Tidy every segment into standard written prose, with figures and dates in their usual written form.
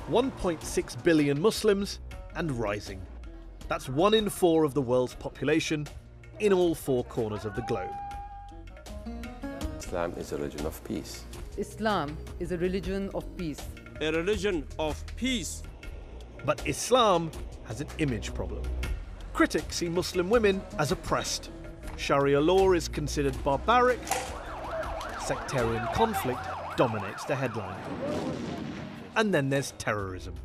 1.6 billion Muslims and rising. That's 1 in 4 of the world's population in all 4 corners of the globe. Islam is a religion of peace. Islam is a religion of peace. A religion of peace. But Islam has an image problem. Critics see Muslim women as oppressed. Sharia law is considered barbaric. Sectarian conflict dominates the headline. And then there's terrorism.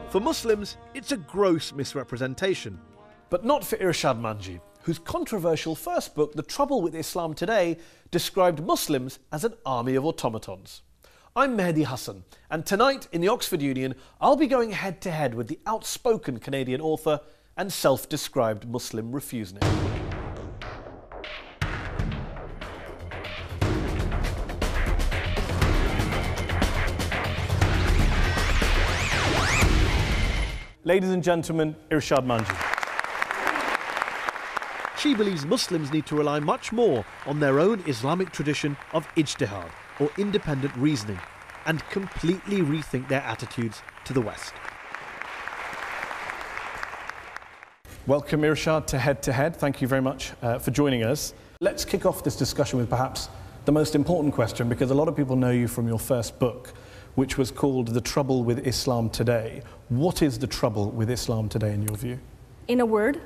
For Muslims, it's a gross misrepresentation. But not for Irshad Manji, whose controversial first book, The Trouble with Islam Today, described Muslims as an army of automatons. I'm Mehdi Hassan, and tonight in the Oxford Union, I'll be going head-to-head with the outspoken Canadian author and self-described Muslim refusenik. Ladies and gentlemen, Irshad Manji. She believes Muslims need to rely much more on their own Islamic tradition of ijtihad, or independent reasoning, and completely rethink their attitudes to the West. Welcome, Irshad, to Head to Head. Thank you very much for joining us. Let's kick off this discussion with perhaps the most important question, because a lot of people know you from your first book, which was called The Trouble with Islam Today. What is the trouble with Islam today, in your view? In a word,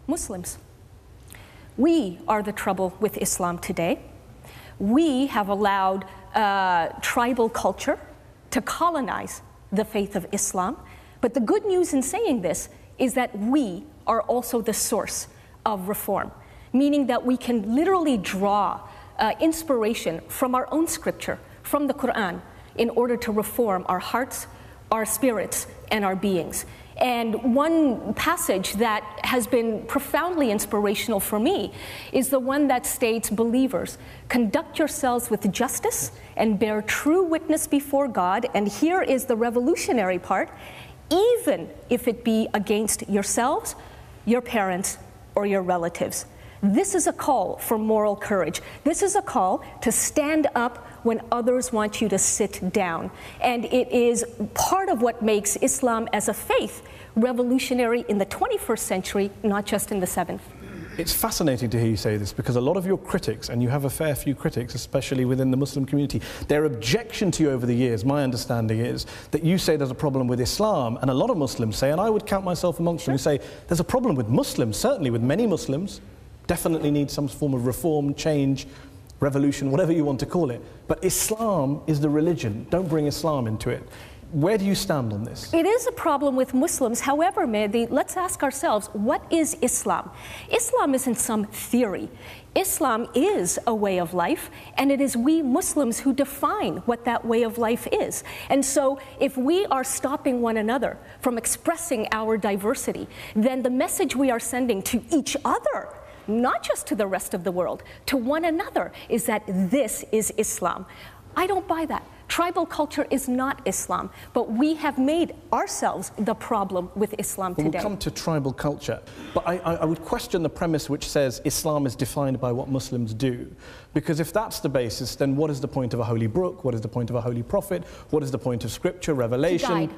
Muslims. We are the trouble with Islam today. We have allowed tribal culture to colonize the faith of Islam. But the good news in saying this is that we are also the source of reform, meaning that we can literally draw inspiration from our own scripture, from the Quran, in order to reform our hearts, our spirits, and our beings. And one passage that has been profoundly inspirational for me is the one that states, believers, conduct yourselves with justice and bear true witness before God, and here is the revolutionary part, even if it be against yourselves, your parents, or your relatives. This is a call for moral courage. This is a call to stand up when others want you to sit down. And it is part of what makes Islam as a faith revolutionary in the 21st century, not just in the 7th. It's fascinating to hear you say this, because a lot of your critics, and you have a fair few critics, especially within the Muslim community, their objection to you over the years, my understanding is that you say there's a problem with Islam, and a lot of Muslims say, and I would count myself amongst them, who say there's a problem with Muslims, certainly with many Muslims, definitely need some form of reform, change, revolution, whatever you want to call it. But Islam is the religion. Don't bring Islam into it. Where do you stand on this? It is a problem with Muslims. However, Mehdi, let's ask ourselves, what is Islam? Islam isn't some theory. Islam is a way of life, and it is we Muslims who define what that way of life is. And so if we are stopping one another from expressing our diversity, then the message we are sending to each other, not just to the rest of the world, to one another, is that this is Islam. I don't buy that. Tribal culture is not Islam, but we have made ourselves the problem with Islam today. We'll come to tribal culture, but I would question the premise which says Islam is defined by what Muslims do. Because if that's the basis, then what is the point of a holy book? What is the point of a holy prophet? What is the point of scripture, revelation?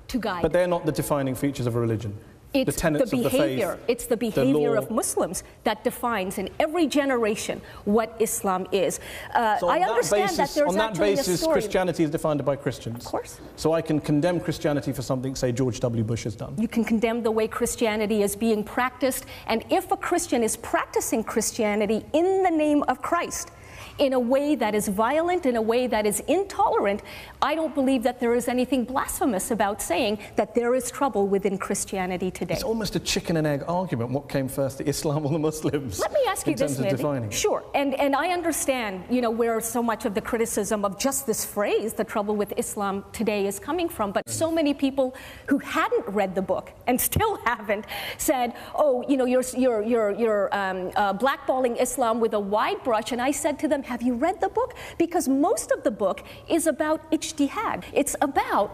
To guide. But they're not the defining features of a religion. It's the tenets the behavior, of the faith, it's the behavior of Muslims that defines in every generation what Islam is. So I understand that there's on that actually basis, a story. Christianity is defined by Christians. Of course. So I can condemn Christianity for something, say, George W. Bush has done. You can condemn the way Christianity is being practiced, and if a Christian is practicing Christianity in the name of Christ, in a way that is violent, in a way that is intolerant, I don't believe that there is anything blasphemous about saying that there is trouble within Christianity today. It's almost a chicken and egg argument. What came first, the Islam or the Muslims? Let me ask you this, Mehdi. Sure, and I understand, you know, where so much of the criticism of just this phrase, the trouble with Islam today, is coming from. But so many people who hadn't read the book and still haven't said, oh, you know, you're blackballing Islam with a wide brush. And I said to them, them, have you read the book? Because most of the book is about ijtihad. It's about,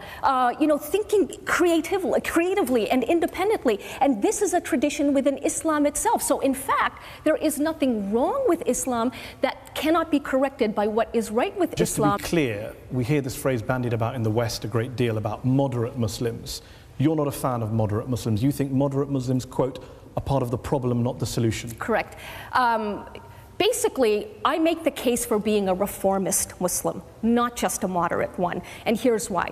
thinking creatively and independently. And this is a tradition within Islam itself. So in fact, there is nothing wrong with Islam that cannot be corrected by what is right with Islam. Just to be clear, we hear this phrase bandied about in the West a great deal about moderate Muslims. You're not a fan of moderate Muslims. You think moderate Muslims, quote, are part of the problem, not the solution. Correct. Basically, I make the case for being a reformist Muslim, not just a moderate one. And here's why.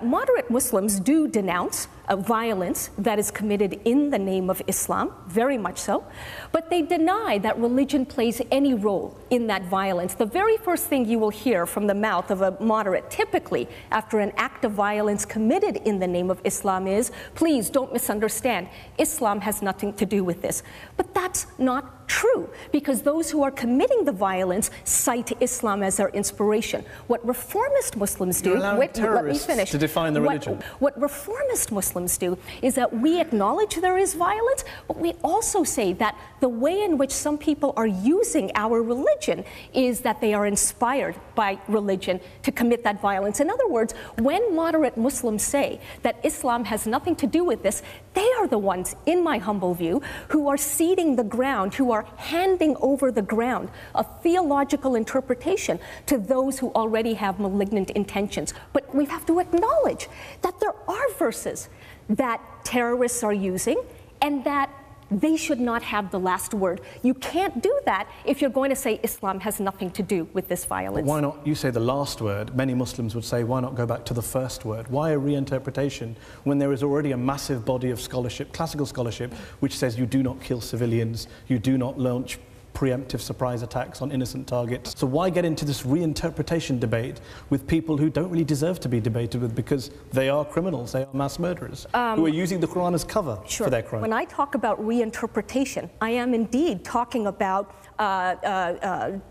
Moderate Muslims do denounce violence that is committed in the name of Islam, very much so, but they deny that religion plays any role in that violence. The very first thing you will hear from the mouth of a moderate, typically after an act of violence committed in the name of Islam, is, please don't misunderstand, Islam has nothing to do with this. But that's not true, because those who are committing the violence cite Islam as their inspiration. What reformist Muslims do, let me finish. To define the religion. What reformist Muslims do is that we acknowledge there is violence, but we also say that the way in which some people are using our religion is that they are inspired by religion to commit that violence. In other words, when moderate Muslims say that Islam has nothing to do with this, they are the ones, in my humble view, who are ceding the ground, who are handing over the ground of theological interpretation to those who already have malignant intentions. But we have to acknowledge that there are verses that terrorists are using and that they should not have the last word. You can't do that if you're going to say Islam has nothing to do with this violence. But why not, you say the last word, many Muslims would say, why not go back to the first word? Why a reinterpretation when there is already a massive body of scholarship, classical scholarship, which says you do not kill civilians, you do not launch preemptive surprise attacks on innocent targets. So why get into this reinterpretation debate with people who don't really deserve to be debated with, because they are criminals, they are mass murderers, who are using the Quran as cover for their crime? When I talk about reinterpretation, I am indeed talking about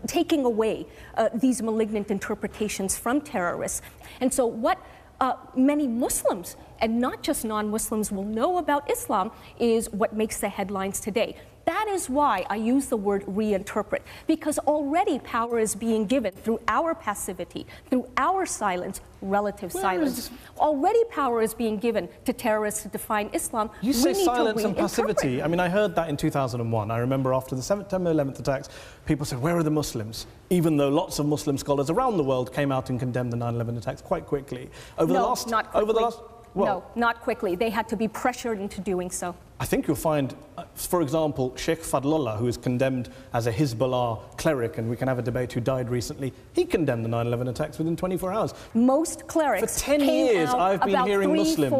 taking away these malignant interpretations from terrorists. And so what many Muslims, and not just non-Muslims, will know about Islam is what makes the headlines today. That is why I use the word reinterpret, because already power is being given through our passivity, through our silence, relative silence. Already power is being given to terrorists to define Islam. You say silence and passivity. I mean, I heard that in 2001. I remember after the September 11th attacks, people said, where are the Muslims? Even though lots of Muslim scholars around the world came out and condemned the 9/11 attacks quite quickly. No, not quickly. They had to be pressured into doing so. I think you'll find, for example, Sheikh Fadlullah, who is condemned as a Hezbollah cleric, and we can have a debate, who died recently, he condemned the 9/11 attacks within 24 hours. Most clerics For 10 years, I've been hearing Muslims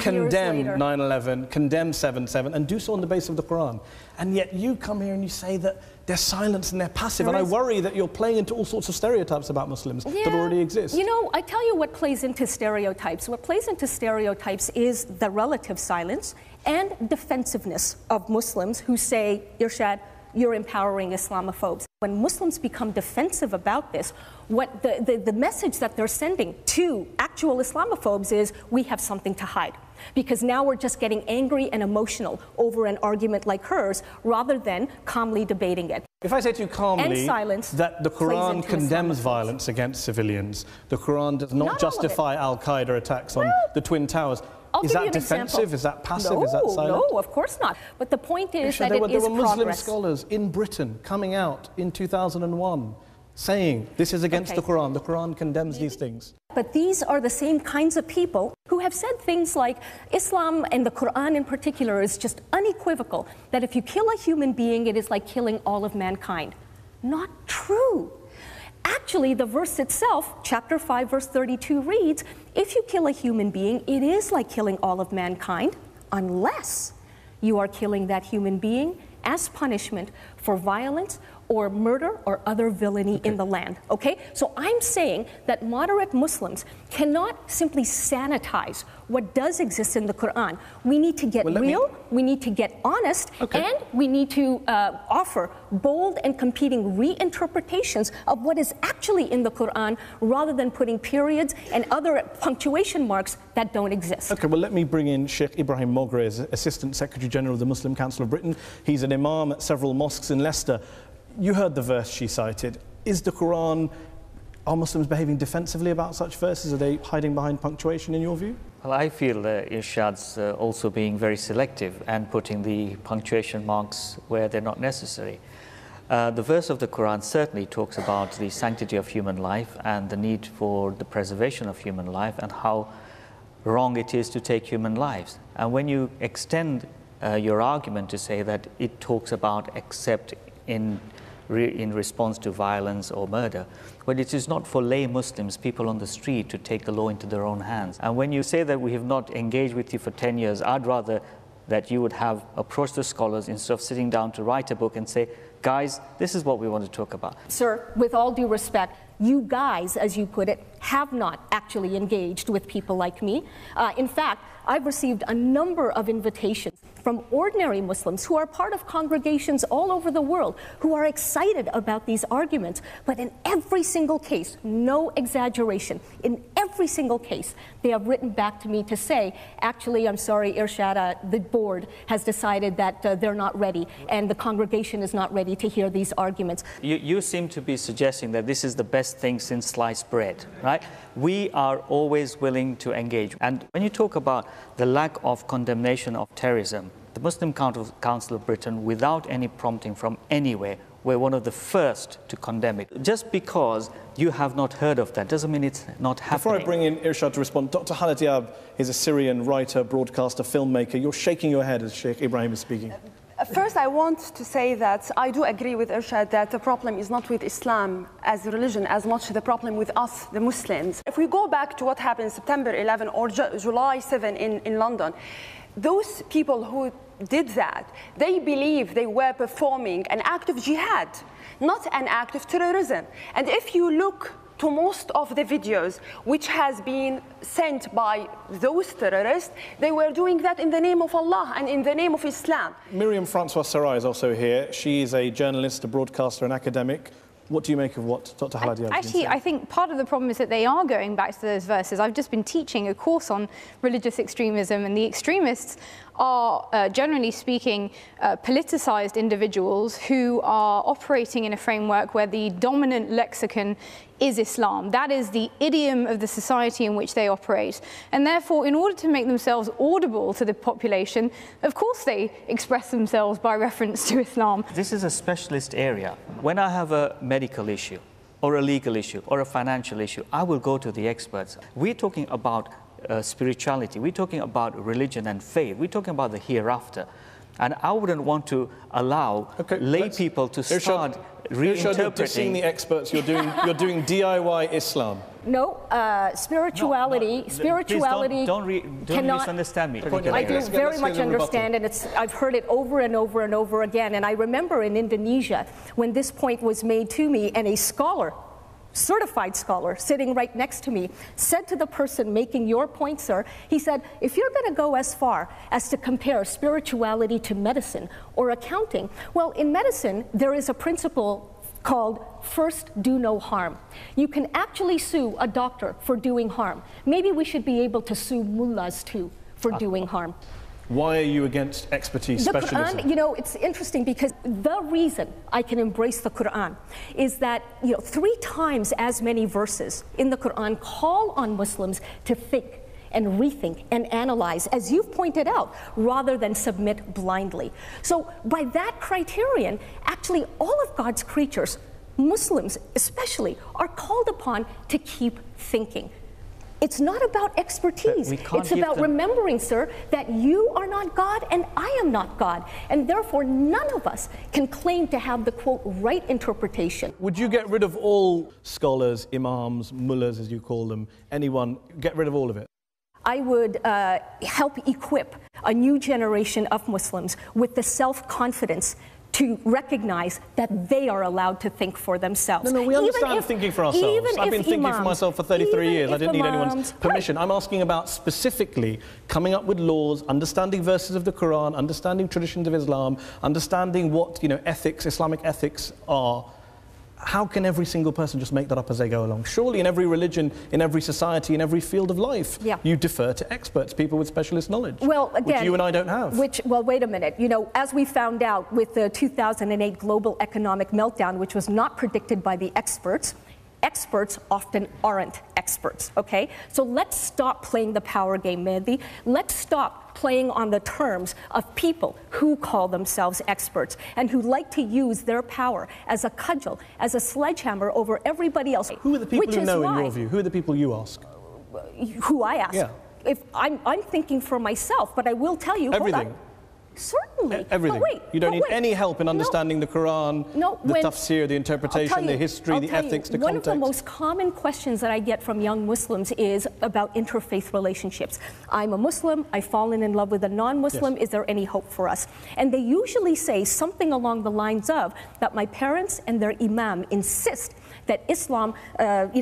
condemn 9/11, condemn 7/7, and do so on the basis of the Quran. And yet you come here and you say that they're silent and they're passive, and I worry that you're playing into all sorts of stereotypes about Muslims that already exist. You know, I tell you what plays into stereotypes. What plays into stereotypes is the relative silence and defensiveness of Muslims who say, Irshad, you're empowering Islamophobes. When Muslims become defensive about this, what the message that they're sending to actual Islamophobes is, we have something to hide. Because now we're just getting angry and emotional over an argument like hers, rather than calmly debating it. If I say to you calmly that the Quran condemns violence against civilians, the Quran does not justify Al-Qaeda attacks on the Twin Towers, is that defensive? Is that passive? Is that silent? No, of course not. But the point is that there were Muslim scholars in Britain coming out in 2001 saying this is against the Quran. The Quran condemns these things. But these are the same kinds of people who have said things like Islam and the Quran in particular is just unequivocal, that if you kill a human being, it is like killing all of mankind. Not true. Actually, the verse itself, chapter 5, verse 32 reads, if you kill a human being, it is like killing all of mankind, unless you are killing that human being as punishment for violence or murder or other villainy in the land, okay? So I'm saying that moderate Muslims cannot simply sanitize what does exist in the Quran. We need to get real, we need to get honest, and we need to offer bold and competing reinterpretations of what is actually in the Quran, rather than putting periods and other punctuation marks that don't exist. Okay, well, let me bring in Sheikh Ibrahim Moghrez, Assistant Secretary General of the Muslim Council of Britain. He's an imam at several mosques in Leicester. You heard the verse she cited. Is the Quran, are Muslims behaving defensively about such verses? Are they hiding behind punctuation in your view? Well, I feel Irshad's also being very selective and putting the punctuation marks where they're not necessary. The verse of the Quran certainly talks about the sanctity of human life and the need for the preservation of human life and how wrong it is to take human lives. And when you extend your argument to say that it talks about except in response to violence or murder, but it is not for lay Muslims, people on the street, to take the law into their own hands. And when you say that we have not engaged with you for 10 years, I'd rather that you would have approached the scholars instead of sitting down to write a book and say, guys, this is what we want to talk about. Sir, with all due respect, you guys, as you put it, have not actually engaged with people like me. In fact, I've received a number of invitations from ordinary Muslims who are part of congregations all over the world who are excited about these arguments. But in every single case, no exaggeration, in every single case, they have written back to me to say, actually, I'm sorry, Irshad, the board has decided that they're not ready and the congregation is not ready to hear these arguments. You seem to be suggesting that this is the best thing since sliced bread, right? We are always willing to engage. And when you talk about the lack of condemnation of terrorism, the Muslim Council of Britain, without any prompting from anywhere, were one of the first to condemn it. Just because you have not heard of that doesn't mean it's not happening. Before I bring in Irshad to respond, Dr. Khaled Diab is a Syrian writer, broadcaster, filmmaker. You're shaking your head as Sheikh Ibrahim is speaking. First, I want to say that I do agree with Irshad that the problem is not with Islam as a religion as much the problem with us, the Muslims. If we go back to what happened September 11 or July 7 in London, those people who did that, they believe they were performing an act of jihad, not an act of terrorism. And if you look to most of the videos which has been sent by those terrorists, they were doing that in the name of Allah and in the name of Islam. Miriam Francois Sarai is also here. She is a journalist, a broadcaster, an academic. What do you make of what Dr. Khaled Diab has been saying? Actually, I think part of the problem is that they are going back to those verses. I've just been teaching a course on religious extremism, and the extremists are, generally speaking, politicized individuals who are operating in a framework where the dominant lexicon is Islam. That is the idiom of the society in which they operate. And therefore, in order to make themselves audible to the population, of course they express themselves by reference to Islam. This is a specialist area. When I have a medical issue, or a legal issue, or a financial issue, I will go to the experts. We're talking about spirituality, we're talking about religion and faith, we're talking about the hereafter. And I wouldn't want to allow lay people to start reinterpreting. You're dissing the experts. You're doing DIY Islam. No, spirituality. No, spirituality. Don't misunderstand me. I do very much understand, and I've heard it over and over and over again. And I remember in Indonesia when this point was made to me, and a scholar, certified scholar, sitting right next to me, said to the person making your point, sir, he said, if you're going to go as far as to compare spirituality to medicine or accounting, well, in medicine, there is a principle called first do no harm. You can actually sue a doctor for doing harm. Maybe we should be able to sue mullahs too for doing harm. Why are you against expertise specialism? The Quran, you know, it's interesting because the reason I can embrace the Quran is that, 3 times as many verses in the Quran call on Muslims to think and rethink and analyze, as you've pointed out, rather than submit blindly. So by that criterion, actually all of God's creatures, Muslims especially, are called upon to keep thinking. It's not about expertise. It's about remembering, sir, that you are not God and I am not God. And therefore, none of us can claim to have the, quote, right interpretation. Would you get rid of all scholars, imams, mullahs, as you call them, anyone, get rid of all of it? I would help equip a new generation of Muslims with the self-confidence to recognize that they are allowed to think for themselves. No, we understand thinking for ourselves. I've been thinking for myself for 33 years. I didn't need anyone's permission. I'm asking about specifically coming up with laws, understanding verses of the Quran, understanding traditions of Islam, understanding what, ethics, Islamic ethics are. how can every single person just make that up as they go along? Surely in every religion, in every society, in every field of life, you defer to experts, people with specialist knowledge, well, again, which you and I don't have. Well, wait a minute. You know, as we found out with the 2008 global economic meltdown, which was not predicted by the experts, experts often aren't experts, okay? So let's stop playing the power game, Mehdi. Let's stop playing on the terms of people who call themselves experts and who like to use their power as a cudgel, as a sledgehammer over everybody else. Who are the people you know, in your view? Who are the people you ask? Who I ask? Yeah. If I'm thinking for myself, but I will tell you. Everything. Hold on. Certainly. Everything. Wait, you don't need any help in understanding the Quran, the tafsir, the interpretation, the history, the ethics, the context. One of the most common questions that I get from young Muslims is about interfaith relationships. I'm a Muslim, I've fallen in love with a non-Muslim, is there any hope for us? And they usually say something along the lines of that my parents and their imam insist that Islam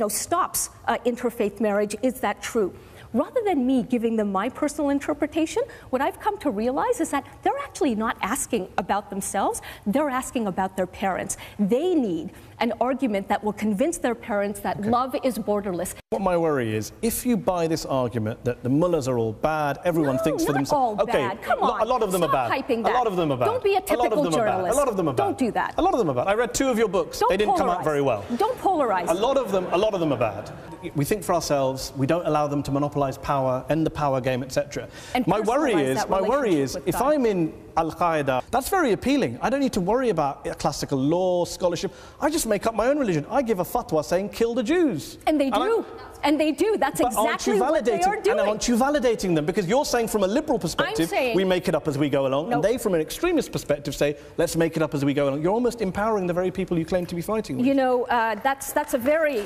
stops interfaith marriage. Is that true? Rather than me giving them my personal interpretation, what I've come to realize is that they're actually not asking about themselves, they're asking about their parents. They need an argument that will convince their parents that love is borderless. What my worry is, if you buy this argument that the mullahs are all bad, everyone thinks for themselves. All bad. Come on. A lot of them are bad. Hyping that. A lot of them are bad. Don't be a typical journalist. A lot of them are bad. Don't do that. A lot of them are bad. I read 2 of your books. They didn't come out very well. Don't polarize. A lot of them are bad. We think for ourselves. We don't allow them to monopolize power, end the power game, etc. My worry is, if I'm in Al-Qaeda, that's very appealing. I don't need to worry about classical law, scholarship. I just make up my own religion. I give a fatwa saying, kill the Jews. And they do. And they do. That's exactly what they are doing. And aren't you validating them? Because you're saying from a liberal perspective, we make it up as we go along. No. And they, from an extremist perspective, say, let's make it up as we go along. You're almost empowering the very people you claim to be fighting with. You know, that's a very...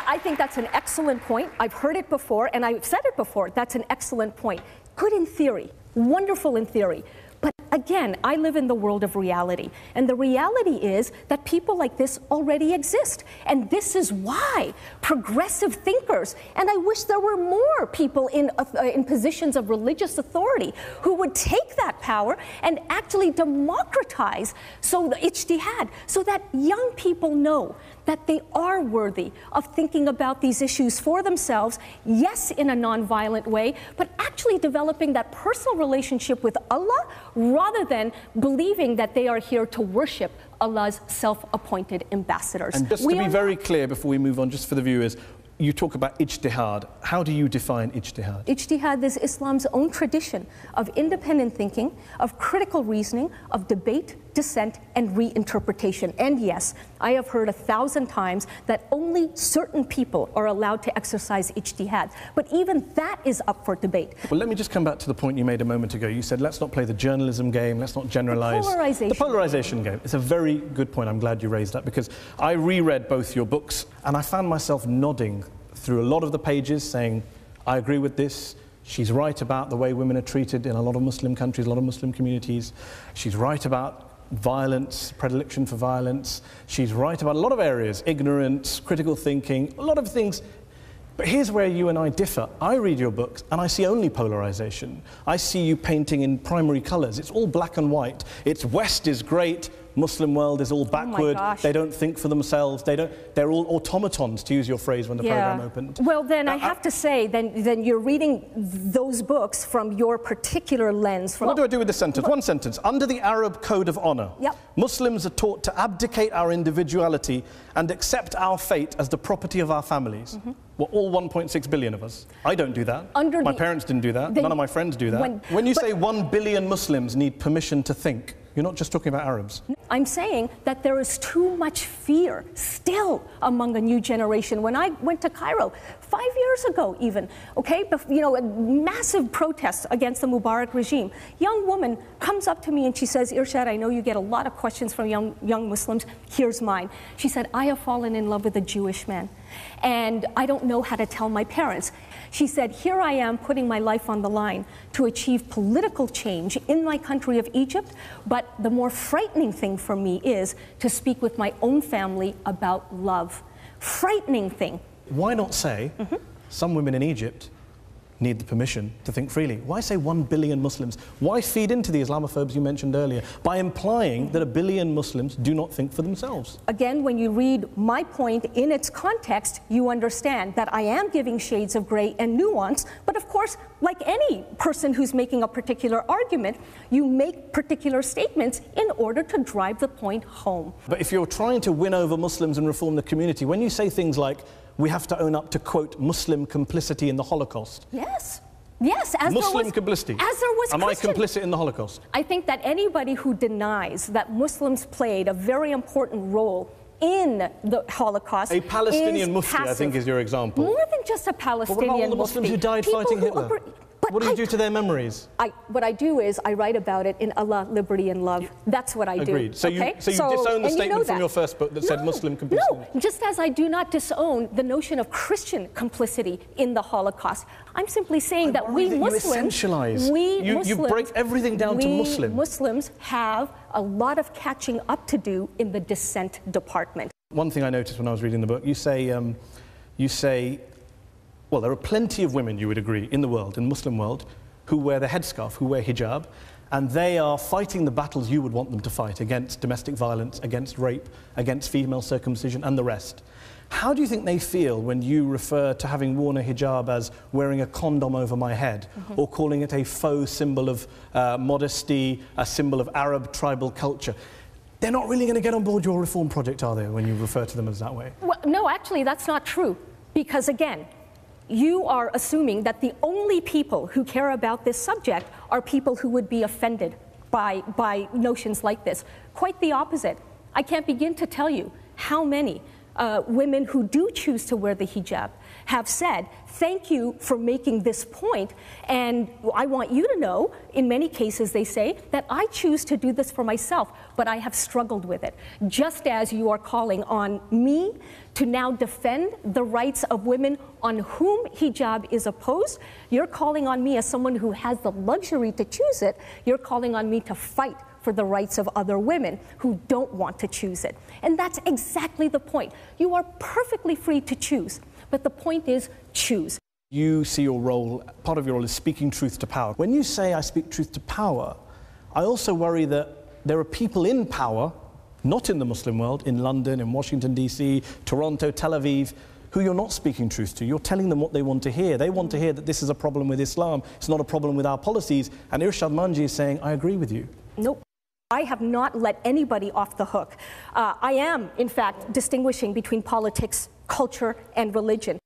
I think that's an excellent point. I've heard it before, and I've said it before. That's an excellent point. Good in theory. Wonderful in theory. But again, I live in the world of reality. And the reality is that people like this already exist. And this is why progressive thinkers, and I wish there were more people in positions of religious authority who would take that power and actually democratize the ijtihad, so that young people know that they are worthy of thinking about these issues for themselves, yes, in a non-violent way, but actually developing that personal relationship with Allah rather than believing that they are here to worship Allah's self-appointed ambassadors. And just to be very clear before we move on, just for the viewers, you talk about ijtihad. How do you define ijtihad? Ijtihad is Islam's own tradition of independent thinking, of critical reasoning, of debate, dissent, and reinterpretation. And yes, I have heard 1,000 times that only certain people are allowed to exercise ijtihad. But even that is up for debate. Well, let me just come back to the point you made a moment ago. You said, let's not play the journalism game, let's not generalize. The polarization game. It's a very good point. I'm glad you raised that, because I reread both your books and I found myself nodding through a lot of the pages saying, I agree with this. She's right about the way women are treated in a lot of Muslim countries, a lot of Muslim communities. She's right about violence, predilection for violence. She's right about a lot of areas, ignorance, critical thinking, a lot of things. But here's where you and I differ. I read your books and I see only polarization. I see you painting in primary colors. It's all black and white. It's West is great, Muslim world is all backward. They don't think for themselves. They're all automatons, to use your phrase when the program opened. Well, then I have to say, then you're reading those books from your particular lens. What do I do with this sentence? One sentence. Under the Arab Code of Honor, Muslims are taught to abdicate our individuality and accept our fate as the property of our families. We're all 1.6 billion of us. I don't do that. My parents didn't do that. None of my friends do that. When you say 1 billion Muslims need permission to think, you're not just talking about Arabs. I'm saying that there is too much fear still among a new generation. When I went to Cairo 5 years ago even, okay, a massive protest against the Mubarak regime. Young woman comes up to me and she says, Irshad, I know you get a lot of questions from young Muslims. Here's mine. She said, I have fallen in love with a Jewish man and I don't know how to tell my parents. She said, here I am putting my life on the line to achieve political change in my country of Egypt, but the more frightening thing for me is to speak with my own family about love. Frightening thing. Why not say, some women in Egypt need the permission to think freely. Why say 1 billion Muslims? Why feed into the Islamophobes you mentioned earlier by implying that 1 billion Muslims do not think for themselves? Again, when you read my point in its context, you understand that I am giving shades of gray and nuance, but of course, like any person who's making a particular argument, you make particular statements in order to drive the point home. But if you're trying to win over Muslims and reform the community, when you say things like, we have to own up to, quote, Muslim complicity in the Holocaust. Yes. Yes, as Muslim complicity. As there was Am Christian. I complicit in the Holocaust? I think that anybody who denies that Muslims played a very important role in the Holocaust A Palestinian mufti, passive. I think, is your example. More than just a Palestinian But what about all the Muslims mufti? who died People fighting who Hitler? What do you do to their memories? What I do is I write about it in Allah, Liberty and Love. That's what I do. Agreed. So okay? you disown the statement from that. your first book that said Muslim complicity? No, just as I do not disown the notion of Christian complicity in the Holocaust. I'm simply saying that we Muslims, you break everything down to Muslim. Muslims have a lot of catching up to do in the dissent department. One thing I noticed when I was reading the book, you say, well, there are plenty of women, you would agree, in the world, in the Muslim world, who wear the headscarf, who wear hijab, and they are fighting the battles you would want them to fight against domestic violence, against rape, against female circumcision, and the rest. How do you think they feel when you refer to having worn a hijab as wearing a condom over my head, or calling it a faux symbol of modesty, a symbol of Arab tribal culture? They're not really going to get on board your reform project, are they, when you refer to them as that way? Well, no, actually, that's not true. Because again, you are assuming that the only people who care about this subject are people who would be offended by notions like this. Quite the opposite. I can't begin to tell you how many women who do choose to wear the hijab have said, thank you for making this point, and I want you to know, in many cases they say, that I choose to do this for myself, but I have struggled with it. Just as you are calling on me to now defend the rights of women on whom hijab is opposed, you're calling on me as someone who has the luxury to choose it, you're calling on me to fight for the rights of other women who don't want to choose it. And that's exactly the point. You are perfectly free to choose, but the point is choose. You see your role, part of your role is speaking truth to power. When you say I speak truth to power, I also worry that there are people in power, not in the Muslim world, in London, in Washington, D.C., Toronto, Tel Aviv, who you're not speaking truth to. You're telling them what they want to hear. They want to hear that this is a problem with Islam, it's not a problem with our policies, and Irshad Manji is saying, I agree with you. Nope. I have not let anybody off the hook. I am, in fact, distinguishing between politics, culture, and religion.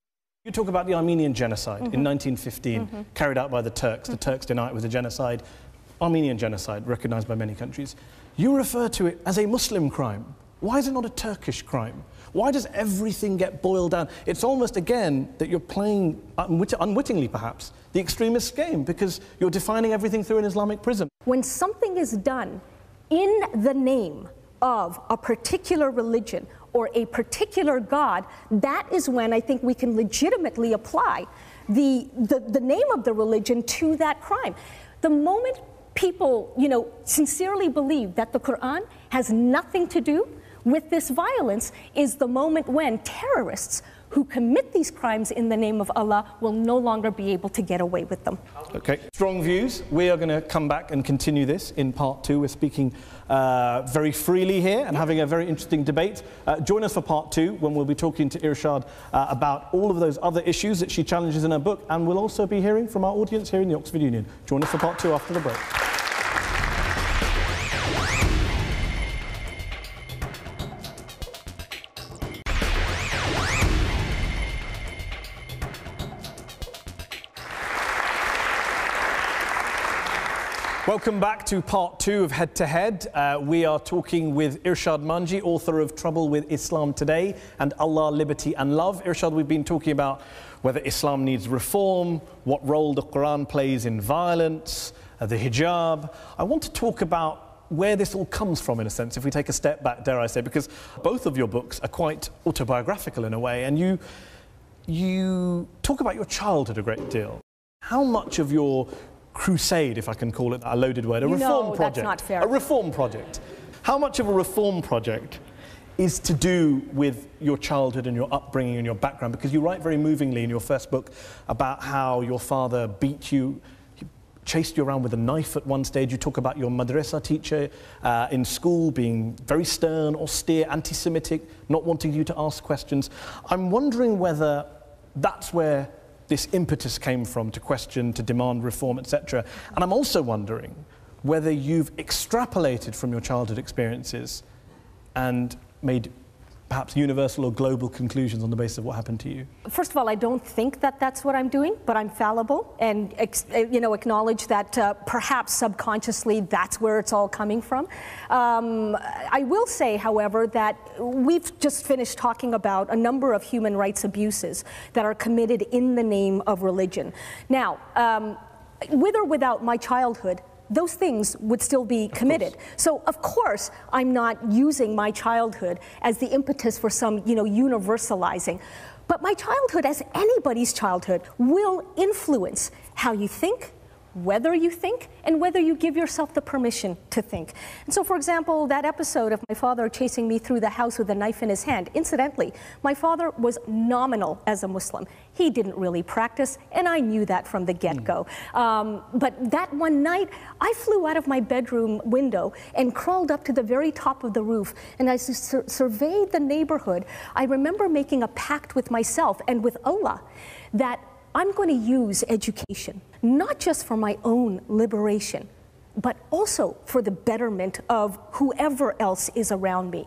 You talk about the Armenian genocide in 1915, carried out by the Turks. The Turks deny it was a genocide. Armenian genocide, recognized by many countries. You refer to it as a Muslim crime. Why is it not a Turkish crime? Why does everything get boiled down? It's almost, again, that you're playing, unwittingly perhaps, the extremist game, because you're defining everything through an Islamic prism. When something is done in the name of a particular religion or a particular God, that is when I think we can legitimately apply the name of the religion to that crime. The moment people, sincerely believe that the Quran has nothing to do with this violence is the moment when terrorists who commit these crimes in the name of Allah will no longer be able to get away with them. Okay, strong views. We are going to come back and continue this in part two. We're speaking very freely here and having a very interesting debate. Join us for part two when we'll be talking to Irshad about all of those other issues that she challenges in her book, and we'll also be hearing from our audience here in the Oxford Union. Join us for part two after the break. Welcome back to part two of Head to Head. We are talking with Irshad Manji, author of Trouble with Islam Today and Allah, Liberty and Love. Irshad, we've been talking about whether Islam needs reform, what role the Quran plays in violence, the hijab. I want to talk about where this all comes from, in a sense, if we take a step back, dare I say, because both of your books are quite autobiographical in a way, and you talk about your childhood a great deal. How much of your crusade, if I can call it a loaded word, a reform project. That's not fair. A reform project. How much of a reform project is to do with your childhood and your upbringing and your background, because you write very movingly in your first book about how your father beat you, chased you around with a knife at one stage. You talk about your madrasa teacher in school being very stern, austere, anti-Semitic, not wanting you to ask questions. I'm wondering whether that's where this impetus came from, to question, to demand reform, etc. And I'm also wondering whether you've extrapolated from your childhood experiences and made perhaps universal or global conclusions on the basis of what happened to you. First of all, I don't think that that's what I'm doing, but I'm fallible and acknowledge that perhaps subconsciously that's where it's all coming from. I will say, however, that we've just finished talking about a number of human rights abuses that are committed in the name of religion. Now, with or without my childhood, those things would still be committed. So, of course, I'm not using my childhood as the impetus for some, universalizing. But my childhood, as anybody's childhood, will influence how you think, whether you think, and whether you give yourself the permission to think. And so, for example, that episode of my father chasing me through the house with a knife in his hand, incidentally, my father was nominal as a Muslim. He didn't really practice, and I knew that from the get-go. But that one night, I flew out of my bedroom window and crawled up to the very top of the roof, and as I surveyed the neighborhood, I remember making a pact with myself and with Allah that I'm going to use education, not just for my own liberation, but also for the betterment of whoever else is around me.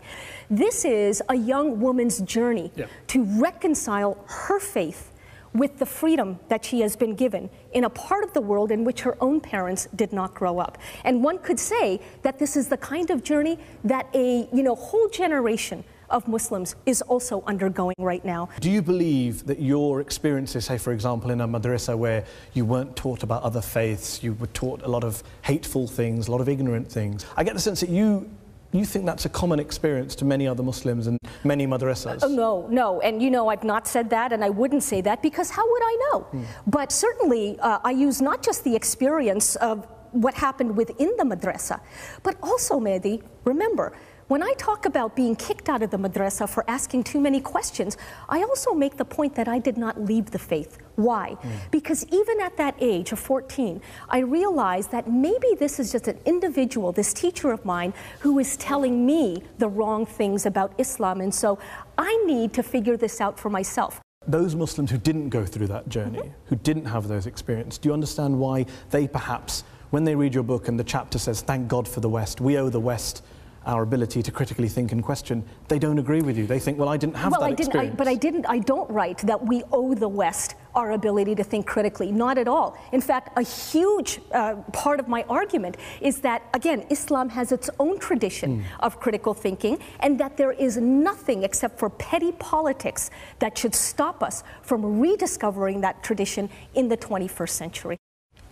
This is a young woman's journey to reconcile her faith with the freedom that she has been given in a part of the world in which her own parents did not grow up. And one could say that this is the kind of journey that a whole generation of Muslims is also undergoing right now. Do you believe that your experiences, say for example in a madrasa where you weren't taught about other faiths, you were taught a lot of hateful things, a lot of ignorant things, I get the sense that you think that's a common experience to many other Muslims and many madrasas? No, and I've not said that, and I wouldn't say that, because how would I know? But certainly I use not just the experience of what happened within the madrasa, but also, Mehdi, remember, when I talk about being kicked out of the madrasa for asking too many questions, I also make the point that I did not leave the faith. Why? Because even at that age of 14, I realized that maybe this is just an individual, this teacher of mine, who is telling me the wrong things about Islam, and so I need to figure this out for myself. Those Muslims who didn't go through that journey, who didn't have those experiences, do you understand why they perhaps, when they read your book and the chapter says, "Thank God for the West, we owe the West our ability to critically think and question," they don't agree with you? They think, well, I didn't have that experience. I don't write that we owe the West our ability to think critically. Not at all. In fact, a huge part of my argument is that, again, Islam has its own tradition of critical thinking, and that there is nothing except for petty politics that should stop us from rediscovering that tradition in the 21st century.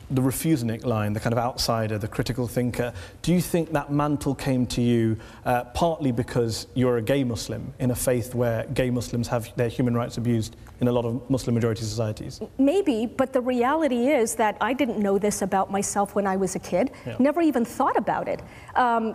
The refusenic line, the kind of outsider, the critical thinker, do you think that mantle came to you partly because you're a gay Muslim in a faith where gay Muslims have their human rights abused in a lot of Muslim majority societies? Maybe, but the reality is that I didn't know this about myself when I was a kid, never even thought about it.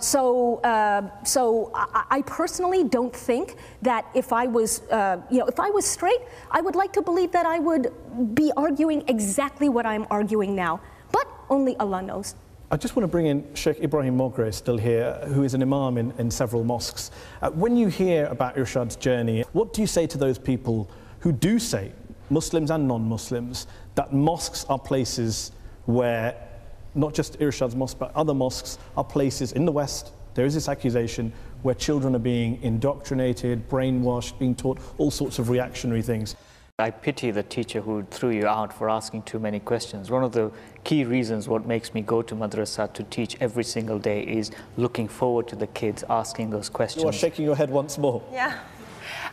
So I personally don't think that if I was, if I was straight, I would like to believe that I would be arguing exactly what I'm arguing now. But only Allah knows. I just want to bring in Sheikh Ibrahim Mogre, still here, who is an imam in several mosques. When you hear about Irshad's journey, what do you say to those people who do say, Muslims and non-Muslims, that mosques are places where, not just Irshad's mosque, but other mosques are places in the West, there is this accusation, where children are being indoctrinated, brainwashed, being taught all sorts of reactionary things? I pity the teacher who threw you out for asking too many questions. One of the key reasons what makes me go to madrasa to teach every single day is looking forward to the kids asking those questions. You are shaking your head once more. Yeah.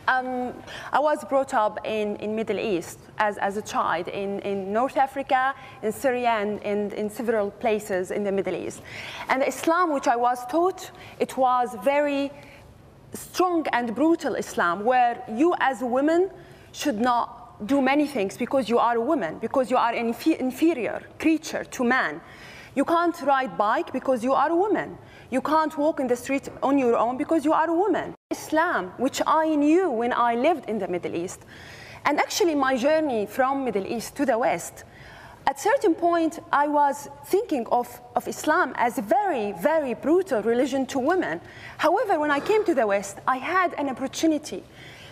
I was brought up in Middle East as a child, in North Africa, in Syria, and in several places in the Middle East. And Islam, which I was taught, it was very strong and brutal Islam, where you as a woman should not do many things because you are a woman, because you are an inferior creature to man. You can't ride bike because you are a woman. You can't walk in the street on your own because you are a woman. Islam, which I knew when I lived in the Middle East. And actually my journey from Middle East to the West, at a certain point I was thinking of Islam as a very, very brutal religion to women. However, when I came to the West, I had an opportunity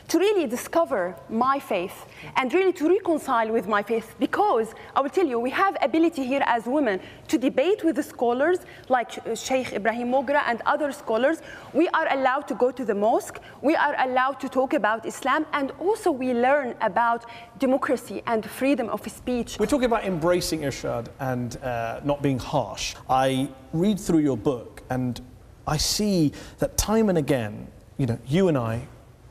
to really discover my faith and really to reconcile with my faith, because I will tell you, we have ability here as women to debate with the scholars like Sheikh Ibrahim Mogra and other scholars. We are allowed to go to the mosque, we are allowed to talk about Islam, and also we learn about democracy and freedom of speech. We're talking about embracing Irshad and not being harsh. I read through your book and I see that time and again, you know, you and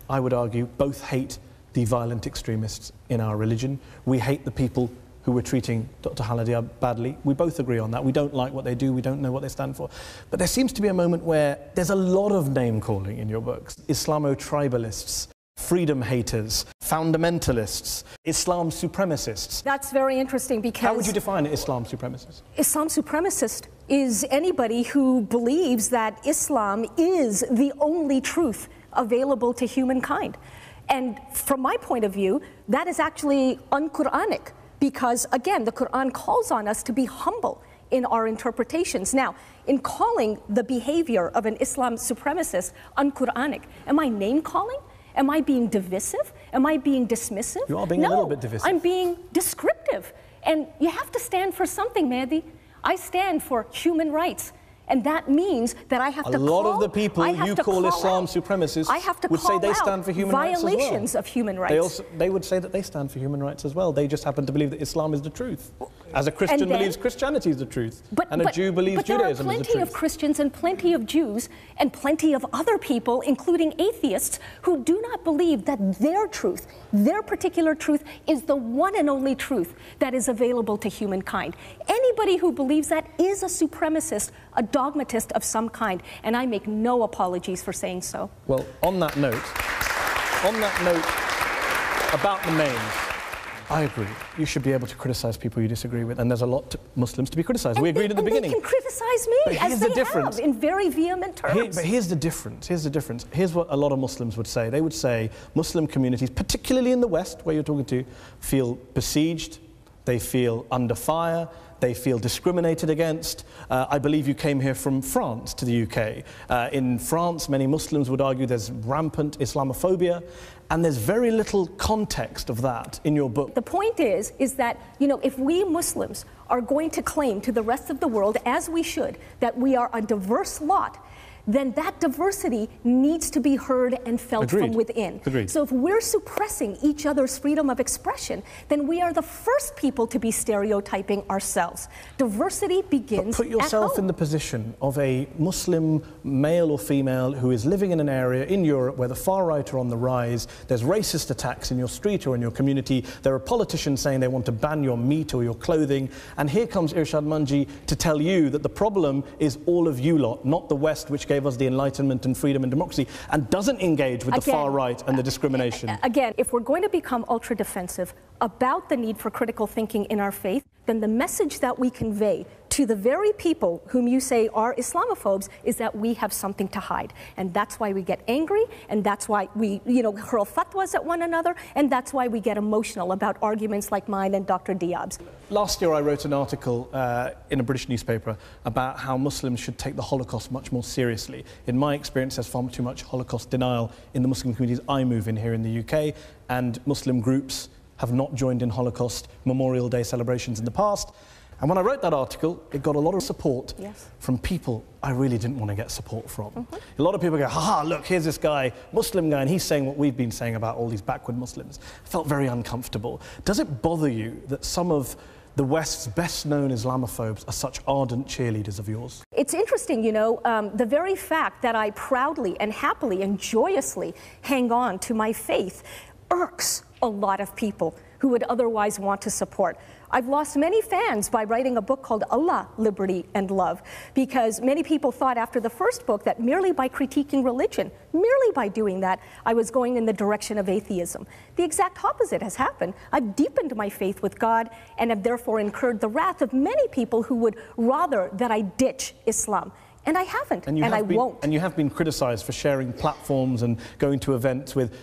I would argue, both hate the violent extremists in our religion. We hate the people who were treating Dr. Haladiab badly. We both agree on that. We don't like what they do. We don't know what they stand for. But there seems to be a moment where there's a lot of name-calling in your books. Islamo-tribalists, freedom haters, fundamentalists, Islam supremacists. That's very interesting because... How would you define an Islam supremacist? Islam supremacist is anybody who believes that Islam is the only truth available to humankind. And from my point of view, that is actually un-Quranic, because again, the Quran calls on us to be humble in our interpretations. Now, in calling the behavior of an Islam supremacist un-Quranic, am I name-calling? Am I being divisive? Am I being dismissive? You are being a little bit divisive. I'm being descriptive. And you have to stand for something, Mehdi. I stand for human rights. And that means that I have to call... A lot of the people you call Islam supremacists would say they stand for human rights as well. Violations of human rights. They would say that they stand for human rights as well. They just happen to believe that Islam is the truth. As a Christian believes Christianity is the truth. And a Jew believes Judaism is the truth. But there are plenty of Christians and plenty of Jews and plenty of other people, including atheists, who do not believe that their truth, their particular truth, is the one and only truth that is available to humankind. Anybody who believes that is a supremacist, a dogmatist of some kind, and I make no apologies for saying so. Well, on that note about the names, I agree. You should be able to criticize people you disagree with, and there's a lot of Muslims to be criticized. We agreed at the beginning. They can criticize me, as they have, in very vehement terms. But here's the difference. Here's what a lot of Muslims would say. They would say Muslim communities, particularly in the West, where you're talking to, feel besieged, they feel under fire, they feel discriminated against. I believe you came here from France to the UK. In France, many Muslims would argue there's rampant Islamophobia, and there's very little context of that in your book. The point is that, you know, if we Muslims are going to claim to the rest of the world, as we should, that we are a diverse lot, then that diversity needs to be heard and felt from within. Agreed. So if we're suppressing each other's freedom of expression, then we are the first people to be stereotyping ourselves. Diversity begins But put yourself at home. in the position of a Muslim male or female who is living in an area in Europe where the far right are on the rise, there's racist attacks in your street or in your community, there are politicians saying they want to ban your meat or your clothing, and here comes Irshad Manji to tell you that the problem is all of you lot, not the West, which gave us the Enlightenment and freedom and democracy, and doesn't engage with the far right and the discrimination. Again, if we're going to become ultra-defensive about the need for critical thinking in our faith, then the message that we convey to the very people whom you say are Islamophobes is that we have something to hide. And that's why we get angry, and that's why we, you know, hurl fatwas at one another, and that's why we get emotional about arguments like mine and Dr. Diab's. Last year I wrote an article in a British newspaper about how Muslims should take the Holocaust much more seriously. In my experience, there's far too much Holocaust denial in the Muslim communities I move in here in the UK, and Muslim groups have not joined in Holocaust Memorial Day celebrations in the past. And when I wrote that article, it got a lot of support from people I really didn't want to get support from. A lot of people go, haha, look, here's this guy, Muslim guy, and he's saying what we've been saying about all these backward Muslims. I felt very uncomfortable. Does it bother you that some of the West's best-known Islamophobes are such ardent cheerleaders of yours? It's interesting, you know, the very fact that I proudly and happily and joyously hang on to my faith irks a lot of people who would otherwise want to support. I've lost many fans by writing a book called Allah, Liberty and Love, because many people thought after the first book that merely by critiquing religion, merely by doing that, I was going in the direction of atheism. The exact opposite has happened. I've deepened my faith with God and have therefore incurred the wrath of many people who would rather that I ditch Islam. And I haven't, and I won't. And you have been criticised for sharing platforms and going to events with,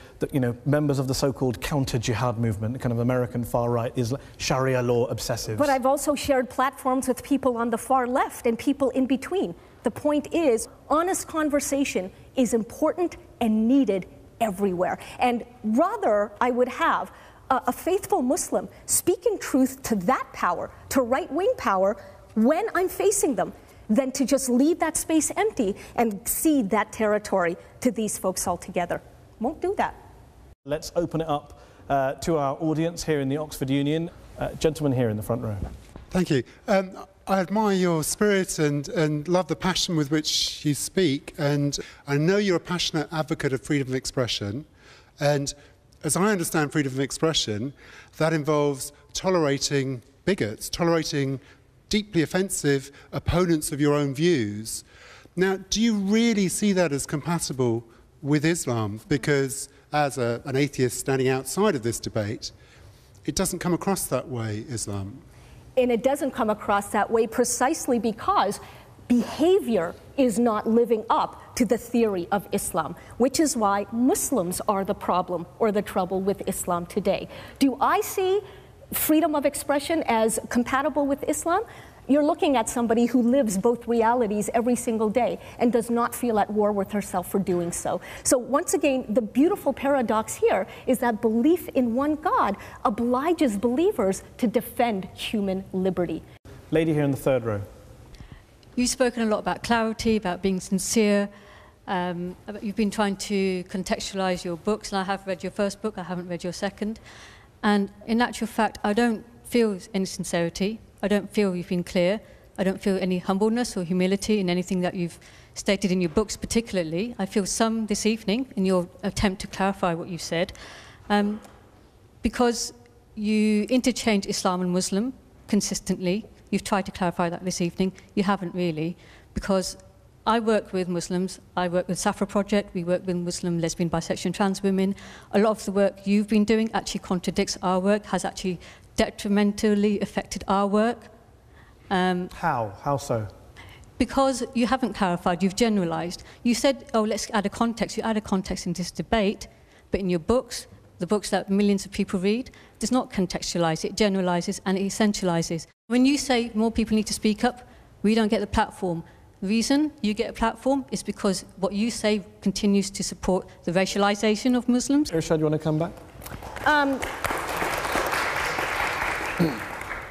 members of the so-called counter-jihad movement, the kind of American far-right, Sharia law obsessives. But I've also shared platforms with people on the far left and people in between. The point is, honest conversation is important and needed everywhere. And rather, I would have a faithful Muslim speaking truth to that power, to right-wing power, when I'm facing them, than to just leave that space empty and cede that territory to these folks altogether. Won't do that. Let's open it up to our audience here in the Oxford Union. Gentleman here in the front row. Thank you. I admire your spirit and love the passion with which you speak, and I know you're a passionate advocate of freedom of expression, and as I understand freedom of expression, that involves tolerating bigots, tolerating deeply offensive opponents of your own views. Now, do you really see that as compatible with Islam? Because as an atheist standing outside of this debate, it doesn't come across that way, Islam. And it doesn't come across that way precisely because behavior is not living up to the theory of Islam, which is why Muslims are the problem or the trouble with Islam today. Do I see freedom of expression as compatible with Islam? You're looking at somebody who lives both realities every single day and does not feel at war with herself for doing so. So once again, the beautiful paradox here is that belief in one God obliges believers to defend human liberty. Lady here in the third row. You've spoken a lot about clarity, about being sincere. You've been trying to contextualize your books, and I have read your first book, I haven't read your second. And in actual fact, I don't feel any sincerity. I don't feel you've been clear. I don't feel any humbleness or humility in anything that you've stated in your books particularly. I feel some this evening in your attempt to clarify what you said. Because you interchange Islam and Muslim consistently. You've tried to clarify that this evening. You haven't really, because I work with Muslims. I work with Safra Project. We work with Muslim, lesbian, bisexual and trans women. A lot of the work you've been doing actually contradicts our work, has actually detrimentally affected our work. How? How so? Because you haven't clarified, you've generalised. You said, oh, let's add a context. You add a context in this debate, but in your books, the books that millions of people read, does not contextualise, it generalises and it essentialises. When you say more people need to speak up, we don't get the platform. The reason you get a platform is because what you say continues to support the racialisation of Muslims. Irshad, you want to come back?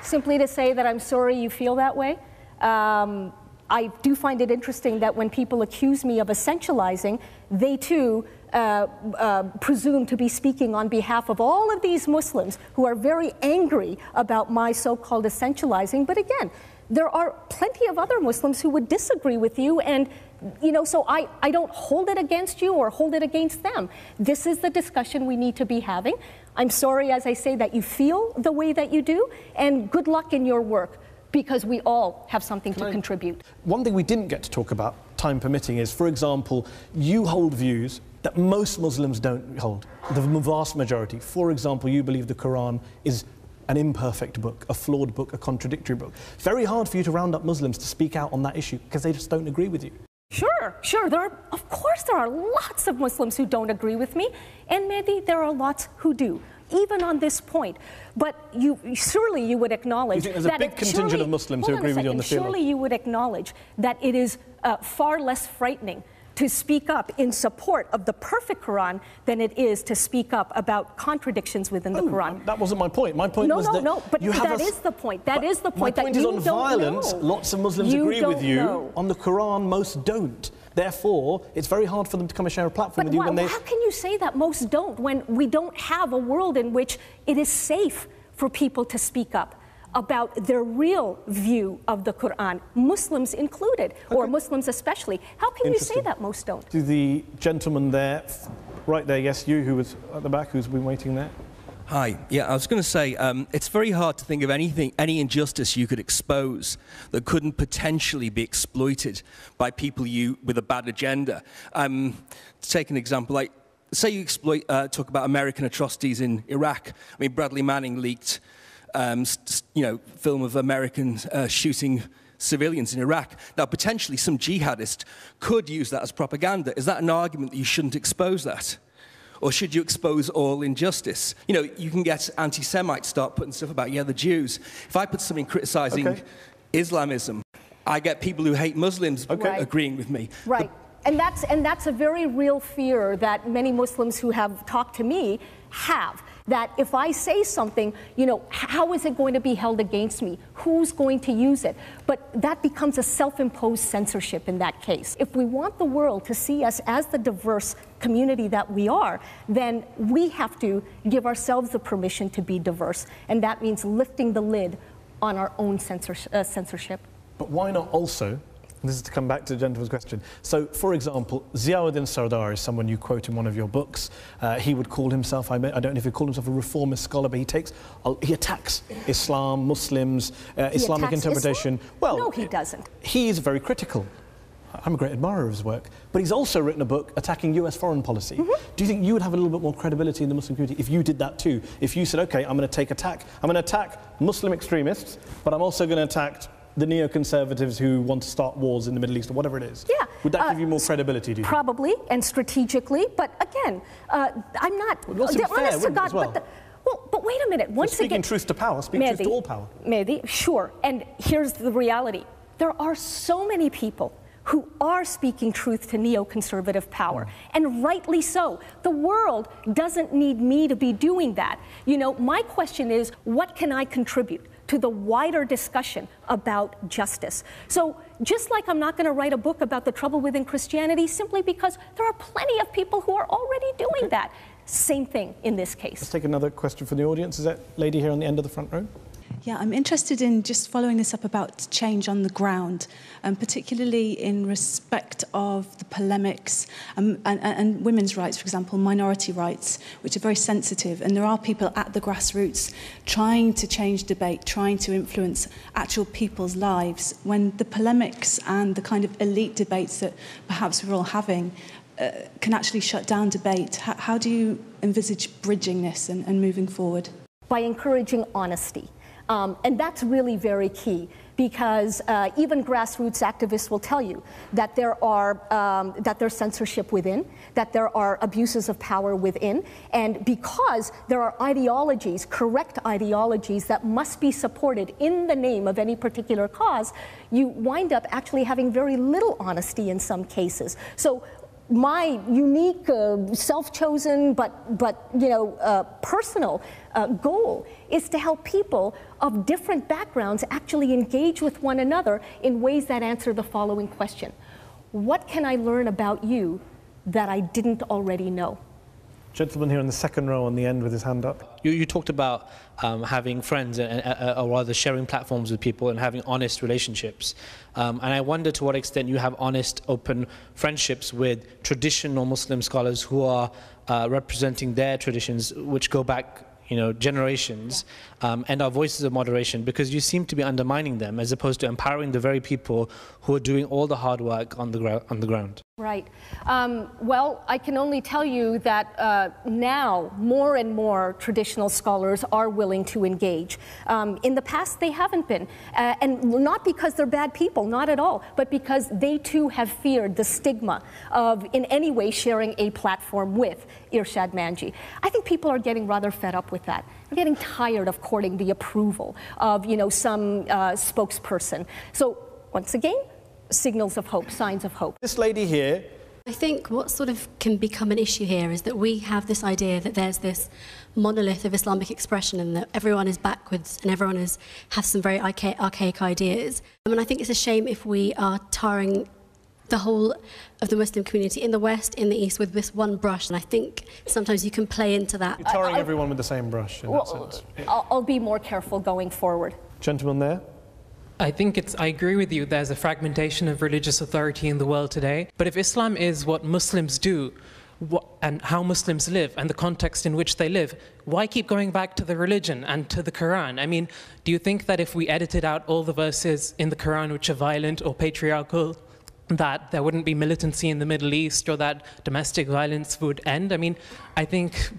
Simply to say that I'm sorry you feel that way. I do find it interesting that when people accuse me of essentializing, they too presume to be speaking on behalf of all of these Muslims who are very angry about my so-called essentializing. But again, there are plenty of other Muslims who would disagree with you, and so I don't hold it against you or hold it against them. This is the discussion we need to be having. I'm sorry, as I say, that you feel the way that you do, and good luck in your work, because we all have something to contribute. One thing we didn't get to talk about, time permitting, is, for example, you hold views that most Muslims don't hold, the vast majority. For example, you believe the Quran is an imperfect book, a flawed book, a contradictory book. Very hard for you to round up Muslims to speak out on that issue because they just don't agree with you. Sure. Of course there are lots of Muslims who don't agree with me, and maybe there are lots who do, even on this point. But surely you would acknowledge that there's a big contingent of Muslims who agree with you on the field. Surely you would acknowledge that it is far less frightening to speak up in support of the perfect Quran than it is to speak up about contradictions within the Quran. That wasn't my point. My point was that but that is the point. That is the point. My point is on violence. Lots of Muslims agree with you. On the Quran, most don't. Therefore, it's very hard for them to come and share a platform with you when they... How can you say that most don't when we don't have a world in which it is safe for people to speak up about their real view of the Quran, Muslims included, or Muslims especially? How can you say that most don't? To the gentleman there, right there, yes, you who was at the back, who's been waiting there. Hi. Yeah, I was going to say, it's very hard to think of any injustice you could expose that couldn't potentially be exploited by people with a bad agenda. To take an example, like, say you talk about American atrocities in Iraq. I mean, Bradley Manning leaked, film of Americans shooting civilians in Iraq. Now, potentially some jihadist could use that as propaganda. Is that an argument that you shouldn't expose that? Or should you expose all injustice? You know, you can get anti-Semites start putting stuff about, yeah, the Jews. If I put something criticizing Islamism, I get people who hate Muslims agreeing with me. Right. And that's a very real fear that many Muslims who have talked to me have. That if I say something, you know, how is it going to be held against me? Who's going to use it? But that becomes a self-imposed censorship in that case. If we want the world to see us as the diverse community that we are, then we have to give ourselves the permission to be diverse. And that means lifting the lid on our own censorship. But why not also, and this is to come back to the gentleman's question, so for example, Ziauddin Sardar is someone you quote in one of your books. He would call himself, I don't know if he called himself a reformist scholar, but he attacks Islam, Muslims, Islamic interpretation. Islam? Well, no, he doesn't. He is very critical. I'm a great admirer of his work, but he's also written a book attacking US foreign policy. Do you think you would have a little bit more credibility in the Muslim community if you did that too? If you said, okay, I'm going to attack Muslim extremists, but I'm also going to attack the neoconservatives who want to start wars in the Middle East or whatever it is? Yeah. Would that give you more credibility, do you think? Probably, and strategically, but again, I'm not... Well, the honest to God, as well. But wait a minute, once again... Speaking truth to power, speak truth to all power. Maybe, sure, and here's the reality. There are so many people who are speaking truth to neoconservative power, and rightly so. The world doesn't need me to be doing that. You know, my question is, what can I contribute to the wider discussion about justice? So just like I'm not going to write a book about the trouble within Christianity simply because there are plenty of people who are already doing that. Same thing in this case. Let's take another question from the audience. Is that lady here on the end of the front row? Yeah, I'm interested in just following this up about change on the ground, particularly in respect of the polemics and women's rights, for example, minority rights, which are very sensitive. And there are people at the grassroots trying to change debate, trying to influence actual people's lives, when the polemics and the kind of elite debates that perhaps we're all having can actually shut down debate. How do you envisage bridging this and moving forward? By encouraging honesty. And that's really very key, because even grassroots activists will tell you that there's censorship within, that there are abuses of power within, and because there are ideologies, correct ideologies, that must be supported in the name of any particular cause, you wind up actually having very little honesty in some cases. So my unique, self-chosen, but personal goal is to help people of different backgrounds actually engage with one another in ways that answer the following question: what can I learn about you that I didn't already know? Gentleman here in the second row on the end with his hand up. You talked about having friends or rather sharing platforms with people and having honest relationships. And I wonder to what extent you have honest, open friendships with traditional Muslim scholars who are representing their traditions, which go back generations, and are voices of moderation, because you seem to be undermining them as opposed to empowering the very people who are doing all the hard work on the ground. Right. Well, I can only tell you that now more and more traditional scholars are willing to engage. In the past, they haven't been. And not because they're bad people, not at all, but because they too have feared the stigma of in any way sharing a platform with Irshad Manji. I think people are getting rather fed up with that. They're getting tired of courting the approval of, some spokesperson. So, once again, signals of hope, signs of hope. This lady here. I think what sort of can become an issue here is that we have this idea that there's this monolith of Islamic expression and that everyone is backwards and everyone has some very archaic ideas. And I think it's a shame if we are tarring the whole of the Muslim community in the West, in the East, with this one brush. And I think sometimes you can play into that. You're tarring everyone with the same brush in that sense. I'll be more careful going forward. Gentleman there. I agree with you, there's a fragmentation of religious authority in the world today. But if Islam is what Muslims do, and how Muslims live, and the context in which they live, why keep going back to the religion and to the Quran? I mean, do you think that if we edited out all the verses in the Quran which are violent or patriarchal, that there wouldn't be militancy in the Middle East or that domestic violence would end. I mean,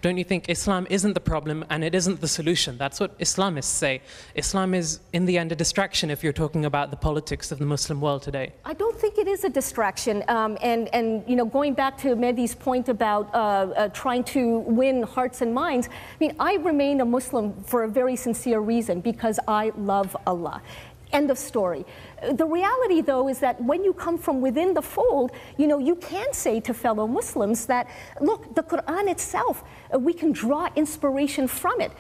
don't you think Islam isn't the problem and it isn't the solution? That's what Islamists say. Islam is, in the end, a distraction if you're talking about the politics of the Muslim world today. I don't think it is a distraction. And you know, going back to Mehdi's point about trying to win hearts and minds, I mean, I remain a Muslim for a very sincere reason, because I love Allah. End of story. The reality, though, is that when you come from within the fold, you know, you can say to fellow Muslims that, look, the Quran itself, we can draw inspiration from it.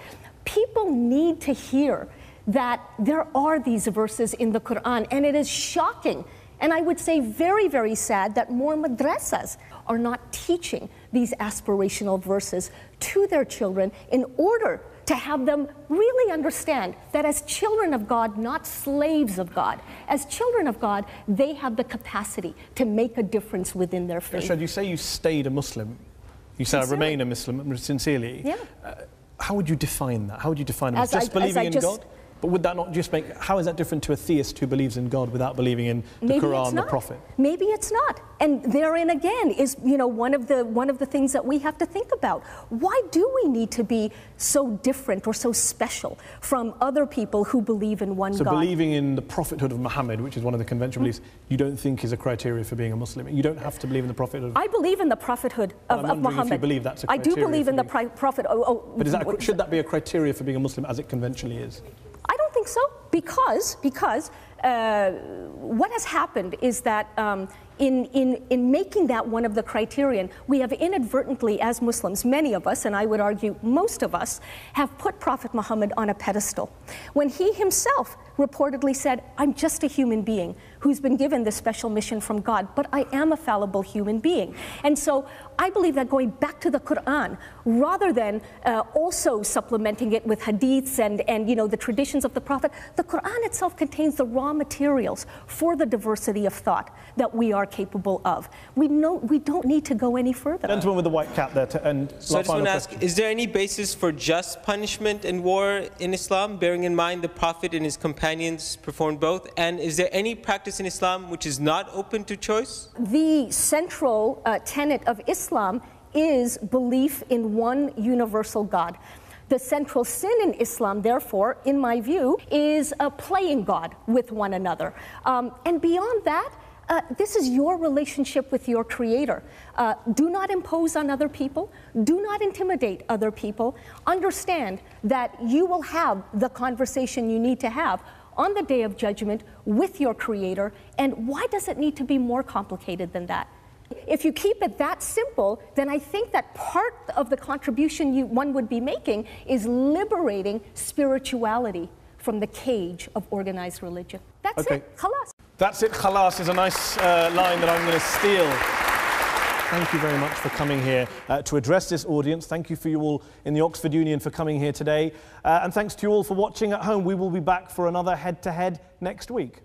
People need to hear that there are these verses in the Quran, and it is shocking, and I would say very, very sad, that more madrasas are not teaching these aspirational verses to their children in order to have them really understand that as children of God, not slaves of God, as children of God, they have the capacity to make a difference within their faith. Irshad, you say you stayed a Muslim. You say I remain a Muslim sincerely. Yeah. How would you define that? How would you define it? Just believing in God? But would that not just make, how is that different to a theist who believes in God without believing in the Quran, the Prophet? Maybe it's not. And therein again is, you know, one of the things that we have to think about. Why do we need to be so different or so special from other people who believe in one God? So believing in the prophethood of Muhammad, which is one of the conventional beliefs, you don't think is a criteria for being a Muslim? You don't have to believe in the prophethood of... I believe in the prophethood of Muhammad. If you believe that's a I criteria. do believe in the prophet. But is that, should that be a criteria for being a Muslim as it conventionally is? I don't think so, because what has happened is that in making that one of the criterion, we have inadvertently, as Muslims, many of us, and I would argue most of us, have put Prophet Muhammad on a pedestal, when he himself reportedly said, I'm just a human being who's been given this special mission from God, but I am a fallible human being. And so I believe that going back to the Quran, rather than also supplementing it with hadiths and you know, the traditions of the Prophet, the Quran itself contains the raw materials for the diversity of thought that we are capable of. We don't need to go any further. Gentleman with the white cap there to end. So I just want to ask, is there any basis for just punishment and war in Islam, bearing in mind the Prophet and his companions performed both? And is there any practice in Islam which is not open to choice? The central tenet of Islam is belief in one universal God. The central sin in Islam, therefore, in my view, is playing God with one another. And beyond that, this is your relationship with your Creator. Do not impose on other people. Do not intimidate other people. Understand that you will have the conversation you need to have on the Day of Judgment with your Creator. And why does it need to be more complicated than that? If you keep it that simple, then I think that part of the contribution one would be making is liberating spirituality from the cage of organized religion. That's it. Khalas. That's it. Khalas is a nice line that I'm going to steal. Thank you very much for coming here to address this audience. Thank you for you all in the Oxford Union for coming here today. And thanks to you all for watching at home. We will be back for another head-to-head next week.